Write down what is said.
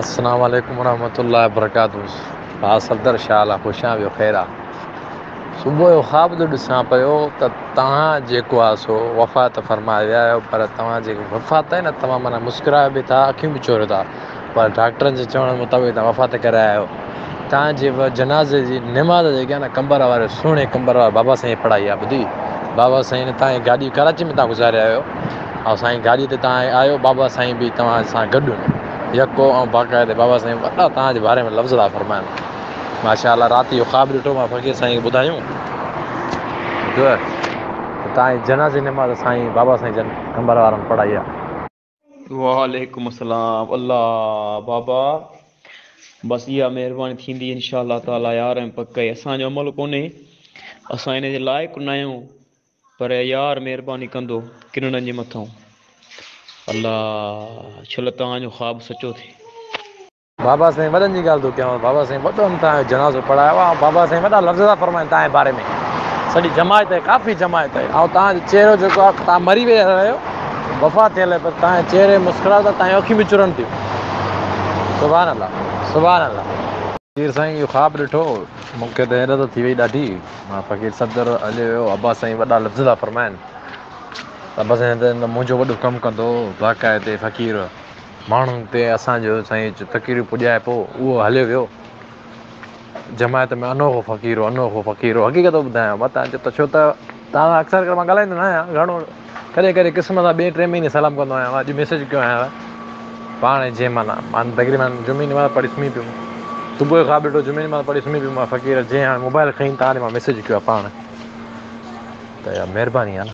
अस्सलाम वालेकुम वरहमतुल्लाहि वबरकातुहू। हा सफ़दर शाह आहे, ख़ुशि आहियां, ॿियो ख़ैरु आहे। सुबुह जो ख़्वाब थो ॾिसां पियो त तव्हां जेको आहे सो वफ़ात फ़रमाए विया आहियो, पर तव्हां जेको वफ़ात आहे न, तव्हां माना मुस्कुरायो बि था, अखियूं बि चोरियो था, पर डॉक्टरनि जे चवण मुताबिक़ तव्हां वफ़ात करे आया आहियो। तव्हांजे जनाज़े जी निमाज़ जेकी आहे न, कंबर वारे सुहिणे कंबर वारे बाबा साईं पढ़ाई आहे। ॿुधी, बाबा साईं ने तव्हांजी गाॾी कराची में तव्हां गुज़ारिया आहियो, ऐं साईं गाॾी ते तव्हां आहियो, बाबा साईं बि तव्हां सां गॾु यको ऐं बाक़ाइदे बाबा साईं वॾा तव्हांजे बारे में लफ़्ज़ था फ़रमाइनि। माशाअल्लाह, राति जो ख़्वाब ॾिठो मां फ़क़ीर साईं खे ॿुधायूं ॿुधो तव्हांजी जनाज़े निमाज़ साईं बाबा साईं जन कंबर वारनि पढ़ाई आहे। वालेकुम अस्सलाम। अल्लाह बाबा, बसि इहा महिरबानी थींदी इंशाअल्लाह ताला। यार पक असांजो अमल कोन्हे, असां इन जे लाइक़ु न आहियूं, पर यार महिरबानी कंदो किरणनि जे मथां। अल्लाह छल तव्हांजो ख़्वाबु सचो थिए। बाबा साईं वॾनि जी ॻाल्हि थो कयांव, बाबा साईं वॾो तव्हांजो जनाज़ो पढ़ायो आहे, ऐं बाबा साईं वॾा लफ़्ज़ था फ़रमाइनि तव्हांजे बारे में। सॼी जमायत आहे, काफ़ी जमायत आहे, ऐं तव्हांजो चहिरो जेको आहे, तव्हां मरी विया आहियो, वफ़ात थियल आहे, पर तव्हांजे चहिरे मुस्कुरायो था, तव्हांजी अखियूं बि चुरनि थियूं। सुभान अल्लाह, सुभान अल्लाह। फ़क़ीर साईं इहो ख़्वाबु ॾिठो, मूंखे त हैरत थी वई ॾाढी। मां फ़क़ीर सफ़दर हलियो वियो, अब्बा साईं वॾा लफ़्ज़ था फ़रमाइनि। अब्बा साईं त मुंहिंजो वॾो कमु कंदो, बाक़ाइदे फ़क़ीर माण्हुनि ते असांजो साईं तक़रीर पुॼाए पोइ उहो हलियो वियो। जमायत में अनोखो फ़क़ीर हो, अनोखो फ़क़ीर हो। हक़ीक़त ॿुधायां मां तव्हांजो, त छो त तव्हां अक्सर करे मां ॻाल्हाईंदो न आहियां, घणो कॾहिं कॾहिं क़िस्मत सां 2-3 महीने सलाम कंदो आहियां। अॼु मैसेज कयो आहियां पाण जंहिं महिल मां तक़रीबन जुमे नमाज़ पढ़ी सुम्ही पियुमि, सुबुह जो ख़्वाबु ॾिठो, जुमे नमाज़ पढ़ी सुम्ही पियुमि मां। फ़क़ीर जंहिं हाणे मोबाइल खईं, तव्हां मां मैसेज कयो आहे पाण, त इहा महिरबानी आहे न।